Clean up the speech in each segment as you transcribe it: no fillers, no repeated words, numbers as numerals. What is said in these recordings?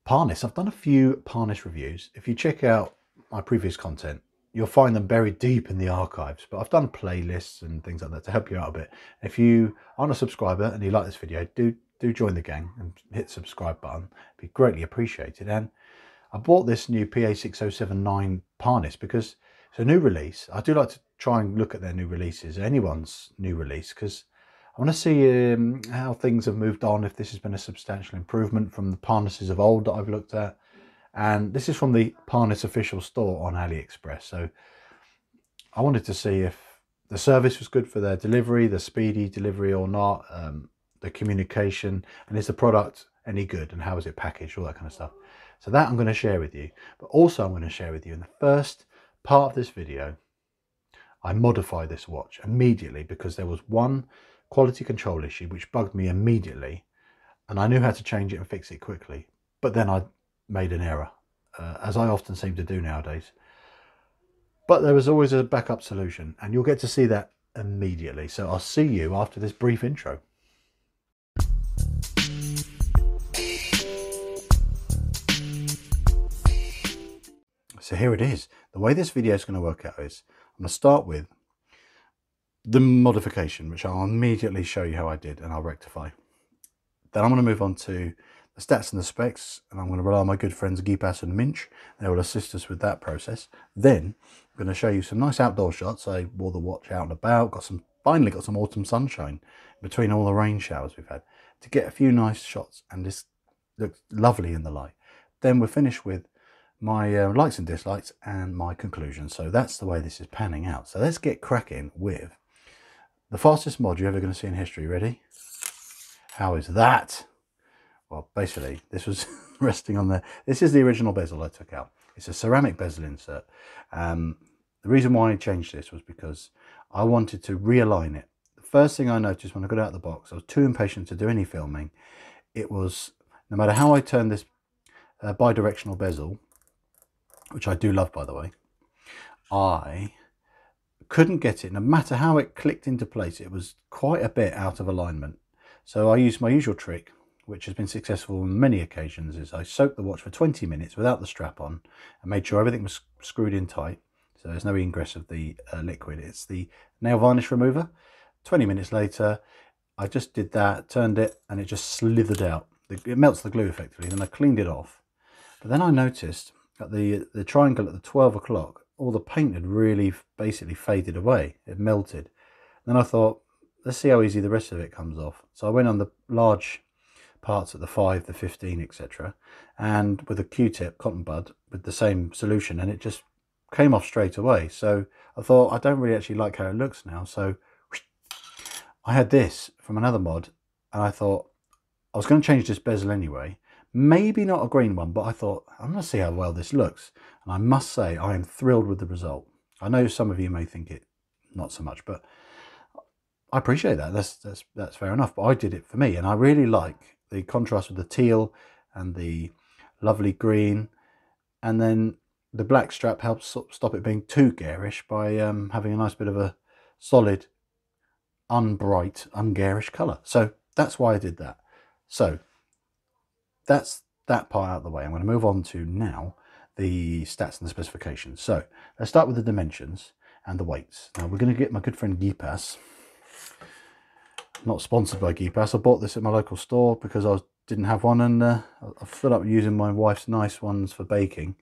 Parnis. I've done a few Parnis reviews. If you check out my previous content, you'll find them buried deep in the archives, but I've done playlists and things like that to help you out a bit. If you aren't a subscriber and you like this video, do join the gang and hit the subscribe button. It'd be greatly appreciated. And I bought this new PA6079 Parnis because it's a new release. I do like to try and look at their new releases, anyone's new release, because I want to see how things have moved on, if this has been a substantial improvement from the Parnises of old that I've looked at. And this is from the Parnis official store on AliExpress. So I wanted to see if the service was good for their delivery, the speedy delivery or not, the communication, and is the product any good, and how is it packaged, all that kind of stuff. So that I'm going to share with you. But also I'm going to share with you in the first part of this video, I modified this watch immediately because there was one quality control issue which bugged me immediately, and I knew how to change it and fix it quickly, but then I made an error, as I often seem to do nowadays. But there was always a backup solution, and you'll get to see that immediately. So I'll see you after this brief intro. So here it is. The way this video is going to work out is I'm going to start with the modification, which I'll immediately show you how I did and I'll rectify. Then I'm going to move on to the stats and the specs, and I'm going to rely on my good friends Cyclops and Minch. They will assist us with that process. Then I'm going to show you some nice outdoor shots. I wore the watch out and about, finally got some autumn sunshine between all the rain showers we've had to get a few nice shots, and this looks lovely in the light. Then we're finished with my likes and dislikes and my conclusion. So that's the way this is panning out. So let's get cracking with the fastest mod you're ever going to see in history. Ready? How is that? Well, basically, this was resting on there. This is the original bezel I took out. It's a ceramic bezel insert. The reason why I changed this was because I wanted to realign it. The first thing I noticed when I got out of the box, I was too impatient to do any filming. It was, no matter how I turned this bi-directional bezel, which I do love, by the way, I couldn't get it. No matter how it clicked into place, it was quite a bit out of alignment. So I used my usual trick, which has been successful on many occasions, is I soaked the watch for 20 minutes without the strap on and made sure everything was screwed in tight. So there's no ingress of the liquid. It's the nail varnish remover. 20 minutes later, I just did that, turned it, and it just slithered out. It melts the glue effectively. Then I cleaned it off. But then I noticed at the triangle at the 12 o'clock, all the paint had really basically faded away. It melted. Then I thought, let's see how easy the rest of it comes off. So I went on the large parts at the 5, the 15, etc., and with a Q-tip, cotton bud, with the same solution, and it just came off straight away. So I thought, I don't really actually like how it looks now. So I had this from another mod, and I thought I was going to change this bezel anyway. Maybe not a green one, but I thought, I'm going to see how well this looks. And I must say, I am thrilled with the result. I know some of you may think it not so much, but I appreciate that. That's fair enough. But I did it for me, and I really like the contrast with the teal and the lovely green. And then the black strap helps stop it being too garish by having a nice bit of a solid, unbright, ungarish colour. So that's why I did that. So that's that part out of the way. I'm going to move on to now the stats and the specifications. So let's start with the dimensions and the weights. Now we're going to get my good friend Cyclops. Not sponsored by Cyclops. I bought this at my local store because I didn't have one, and I filled up using my wife's nice ones for baking,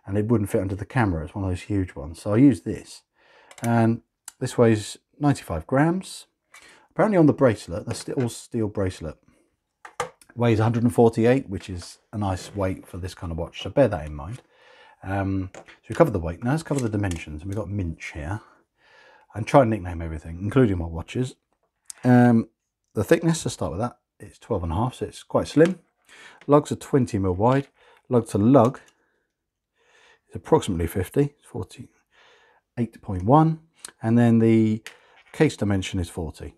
and it wouldn't fit under the camera. It's one of those huge ones. So I used this, and this weighs 95 grams. Apparently on the bracelet, the all steel bracelet, weighs 148, which is a nice weight for this kind of watch, so bear that in mind. So we covered the weight. Now let's cover the dimensions, and we've got Minch here. I'm trying to nickname everything, including my watches. The thickness, to start with that, it's 12.5, so it's quite slim. Lugs are 20mm wide. Lug to lug is approximately 50, 48.1, and then the case dimension is 40.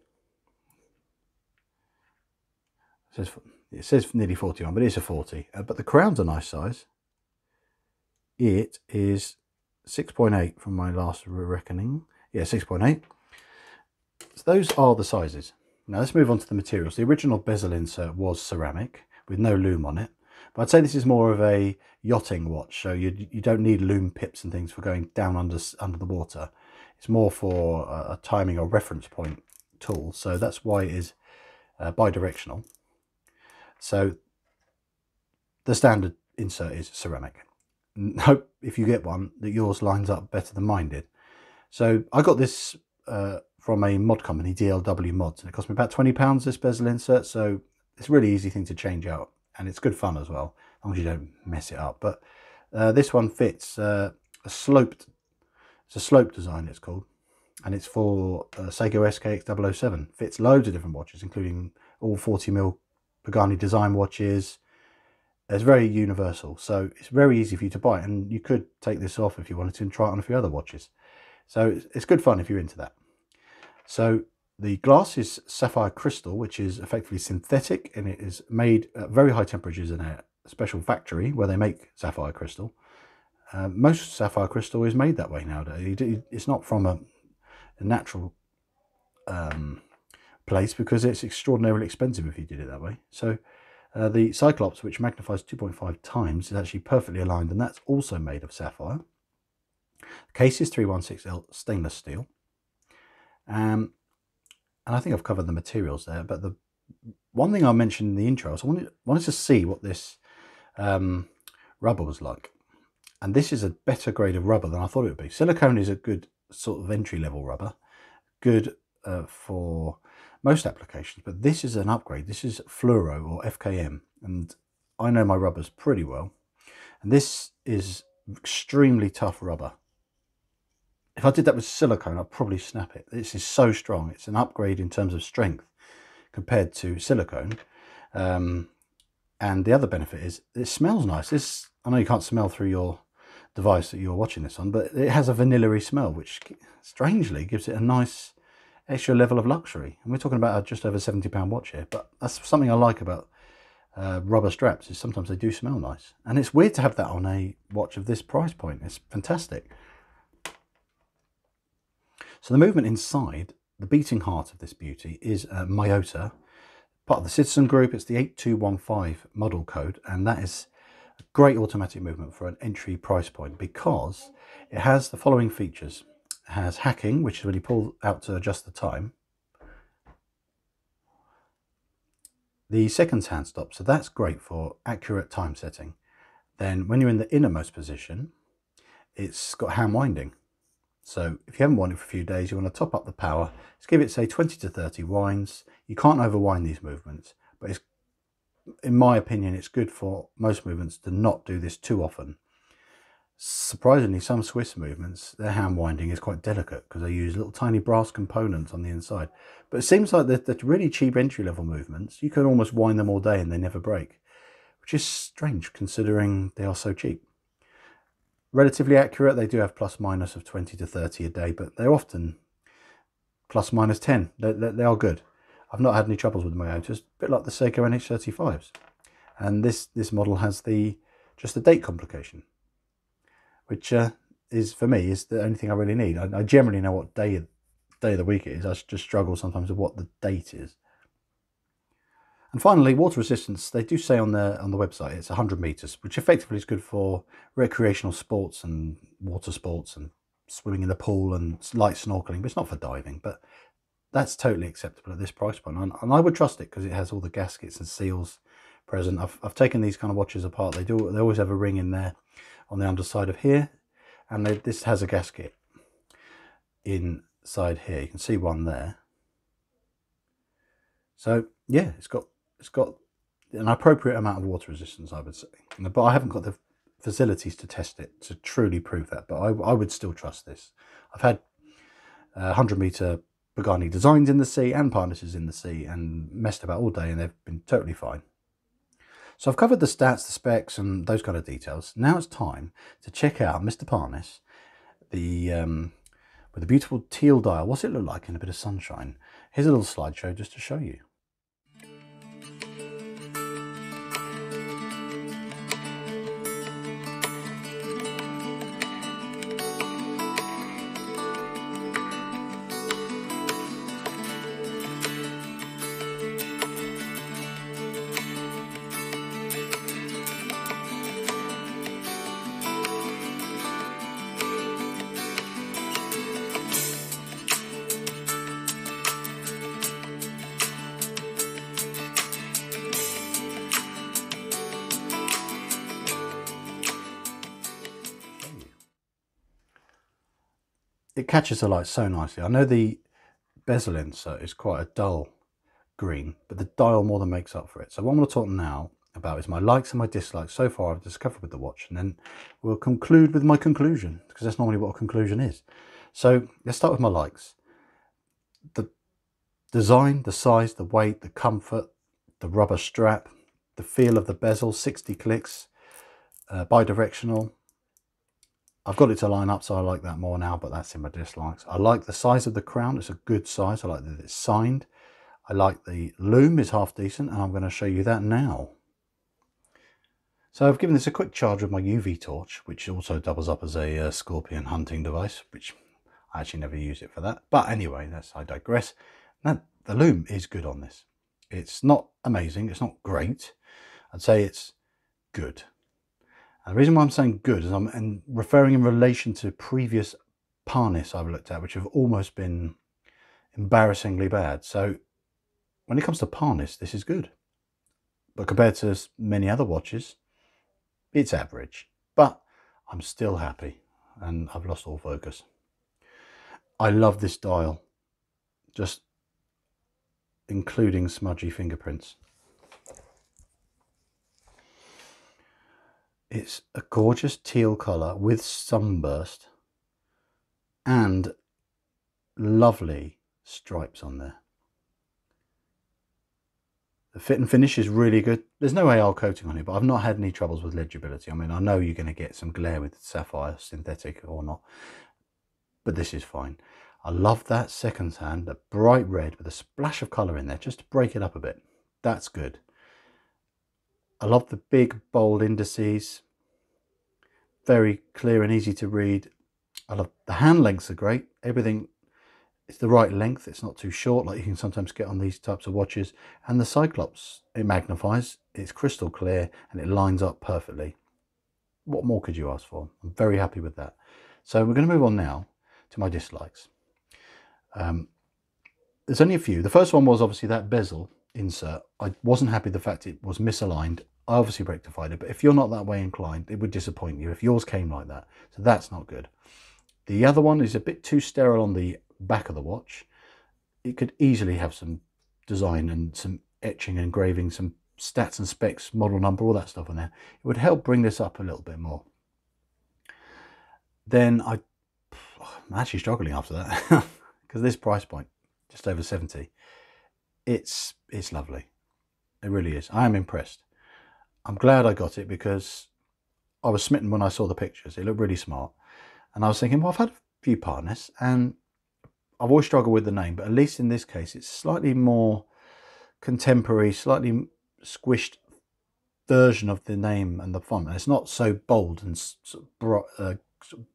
It says nearly 41, but it's a 40. But the crown's a nice size. It is 6.8 from my last reckoning. Yeah, 6.8. So those are the sizes. Now let's move on to the materials. The original bezel insert was ceramic with no loom on it, But I'd say this is more of a yachting watch, so you don't need lume pips and things for going down under the water. It's more for a timing or reference point tool, so that's why it is bi-directional. So the standard insert is ceramic. Hope if you get one that yours lines up better than mine did. So I got this from a mod company, DLW Mods, and it cost me about £20, this bezel insert, so it's a really easy thing to change out, and it's good fun as well, as long as you don't mess it up. But this one fits it's a sloped design, it's called, and it's for Seiko SKX007. Fits loads of different watches, including all 40mm Pagani design watches. It's very universal, so it's very easy for you to buy, and you could take this off if you wanted to and try it on a few other watches. So it's good fun if you're into that. So the glass is sapphire crystal, which is effectively synthetic, and it is made at very high temperatures in a special factory where they make sapphire crystal. Most sapphire crystal is made that way nowadays. It's not from a natural place, because it's extraordinarily expensive if you did it that way. So the Cyclops, which magnifies 2.5 times, is actually perfectly aligned, and that's also made of sapphire. The case is 316L stainless steel. And I think I've covered the materials there, but the one thing I mentioned in the intro is I wanted to see what this rubber was like. And this is a better grade of rubber than I thought it would be. Silicone is a good sort of entry-level rubber, good for most applications, but this is an upgrade. This is fluoro or FKM, and I know my rubbers pretty well, and this is extremely tough rubber. If I did that with silicone, I'd probably snap it. This is so strong. It's an upgrade in terms of strength compared to silicone. And the other benefit is it smells nice. I know you can't smell through your device that you're watching this on, but it has a vanilla-y smell, which strangely gives it a nice extra level of luxury. And we're talking about a just over £70 watch here, but that's something I like about rubber straps, is sometimes they do smell nice. And it's weird to have that on a watch of this price point. It's fantastic. So the movement inside, the beating heart of this beauty, is Myota, part of the Citizen Group. It's the 8215 model code, and that is a great automatic movement for an entry price point, because it has the following features. It has hacking, which is when you pull out to adjust the time. The seconds hand stop, so that's great for accurate time setting. Then when you're in the innermost position, it's got hand winding. So if you haven't winded for a few days, you want to top up the power. Let's give it, say, 20 to 30 winds. You can't overwind these movements, but it's, in my opinion, it's good for most movements to not do this too often. Surprisingly, some Swiss movements, their hand winding is quite delicate because they use little tiny brass components on the inside. But it seems like the really cheap entry-level movements, you can almost wind them all day and they never break, which is strange considering they are so cheap. Relatively accurate, they do have plus minus of 20 to 30 a day, but they're often plus minus 10. They are good. I've not had any troubles with my Myotas, a bit like the Seiko NH35s. And this model has just the date complication, which is, for me, is the only thing I really need. I generally know what day of the week it is. I just struggle sometimes with what the date is. And finally, water resistance. They do say on the website it's 100 meters, which effectively is good for recreational sports and water sports and swimming in the pool and light snorkeling, but it's not for diving. But that's totally acceptable at this price point, and I would trust it because it has all the gaskets and seals present. I've taken these kind of watches apart. They always have a ring in there on the underside of here, and this has a gasket inside here. You can see one there. So yeah, it's got an appropriate amount of water resistance, I would say. But I haven't got the facilities to test it to truly prove that. But I would still trust this. I've had 100-meter Pagani designs in the sea and Parnis in the sea and messed about all day, and they've been totally fine. So I've covered the stats, the specs, and those kind of details. Now it's time to check out Mr. Parnis, with a beautiful teal dial. What's it look like in a bit of sunshine? Here's a little slideshow just to show you. it catches the light so nicely. I know the bezel insert is quite a dull green, but the dial more than makes up for it. So what I'm going to talk now about is my likes and my dislikes so far I've discovered with the watch, and then we'll conclude with my conclusion, because that's normally what a conclusion is. So let's start with my likes. The design, the size, the weight, the comfort, the rubber strap, the feel of the bezel, 60 clicks, bi-directional. I've got it to line up, so I like that more now, but that's in my dislikes. I like the size of the crown. It's a good size. I like that it's signed. I like the loom is half decent, and I'm going to show you that now. So I've given this a quick charge with my UV torch, which also doubles up as a scorpion hunting device, which I actually never use it for that. But anyway, I digress. Now, the loom is good on this. It's not amazing. It's not great. I'd say it's good. And the reason why I'm saying good is I'm referring in relation to previous Parnis I've looked at, which have almost been embarrassingly bad. So when it comes to Parnis, this is good. But compared to many other watches, it's average. But I'm still happy, and I've lost all focus. I love this dial, just including smudgy fingerprints. It's a gorgeous teal colour with sunburst and lovely stripes on there. The fit and finish is really good. There's no AR coating on it, but I've not had any troubles with legibility. I mean, I know you're going to get some glare with sapphire, synthetic or not, but this is fine. I love that second hand, the bright red with a splash of colour in there, just to break it up a bit. That's good. I love the big, bold indices. Very clear and easy to read. I love the hand lengths are great. Everything is the right length. It's not too short like you can sometimes get on these types of watches. And the Cyclops, it magnifies. It's crystal clear and it lines up perfectly. What more could you ask for? I'm very happy with that. So we're going to move on now to my dislikes. There's only a few. The first one was obviously that bezel insert. I wasn't happy the fact it was misaligned. I obviously rectified it, but if you're not that way inclined, it would disappoint you if yours came like that. So that's not good. The other one is a bit too sterile on the back of the watch. It could easily have some design and some etching and engraving, some stats and specs, model number, all that stuff on there. It would help bring this up a little bit more. Then I'm actually struggling after that because this price point, just over 70, it's lovely. It really is. I am impressed. I'm glad I got it because I was smitten when I saw the pictures. It looked really smart. And I was thinking, well, I've had a few Parnis and I've always struggled with the name, but at least in this case, it's slightly more contemporary, slightly squished version of the name and the font. And it's not so bold and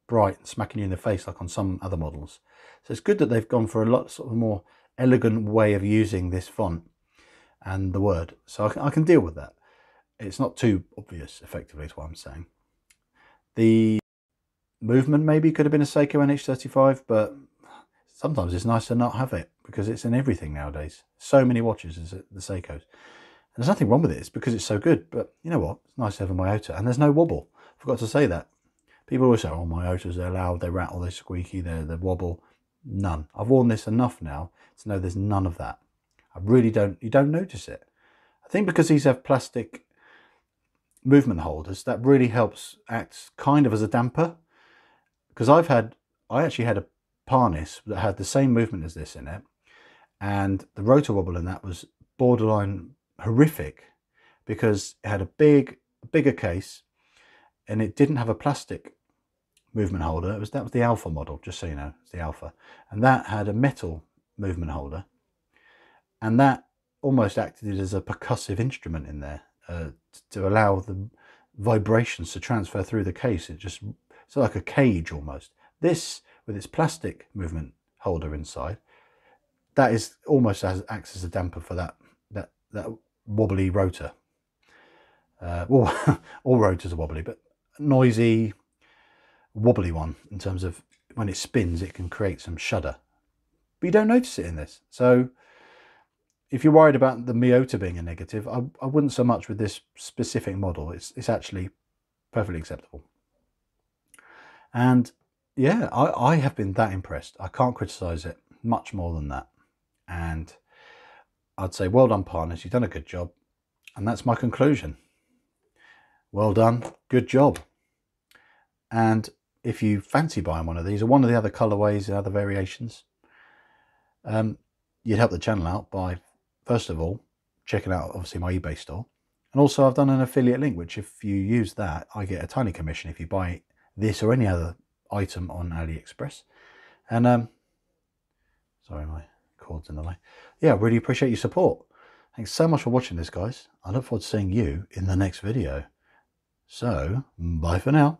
bright and smacking you in the face like on some other models. So it's good that they've gone for a lot sort of more elegant way of using this font and the word. So I can deal with that. It's not too obvious, effectively, is what I'm saying. The movement maybe could have been a Seiko NH35, but sometimes it's nice to not have it because it's in everything nowadays. So many watches is the Seikos. And there's nothing wrong with it. It's because it's so good. But you know what? It's nice to have a Miyota. And there's no wobble. I forgot to say that. People always say, oh, Miyotas, they're loud, they rattle, they're squeaky, they wobble. None. I've worn this enough now to know there's none of that. I really don't, you don't notice it. I think because these have plastic movement holders, that really helps act kind of as a damper. Because I actually had a Parnis that had the same movement as this in it, and the rotor wobble in that was borderline horrific because it had a bigger case and it didn't have a plastic movement holder. That was the Alpha model, just so you know, it's the Alpha, and that had a metal movement holder, and that almost acted as a percussive instrument in there to allow the vibrations to transfer through the case. It's like a cage almost. This, with its plastic movement holder inside, that is almost acts as a damper for that wobbly rotor. All rotors are wobbly, but noisy, wobbly one in terms of when it spins, it can create some shudder. But you don't notice it in this. So if you're worried about the Miyota being a negative, I wouldn't so much with this specific model. It's actually perfectly acceptable. And yeah, I have been that impressed. I can't criticize it much more than that. And I'd say, well done, Parnis. You've done a good job. And that's my conclusion. Well done. Good job. And if you fancy buying one of these or one of the other colorways and other variations, you'd help the channel out by, first of all, checking out obviously my eBay store. And also I've done an affiliate link, which if you use that, I get a tiny commission if you buy this or any other item on AliExpress. And sorry, my cord's in the way. Yeah, really appreciate your support. Thanks so much for watching this, guys. I look forward to seeing you in the next video. So, bye for now.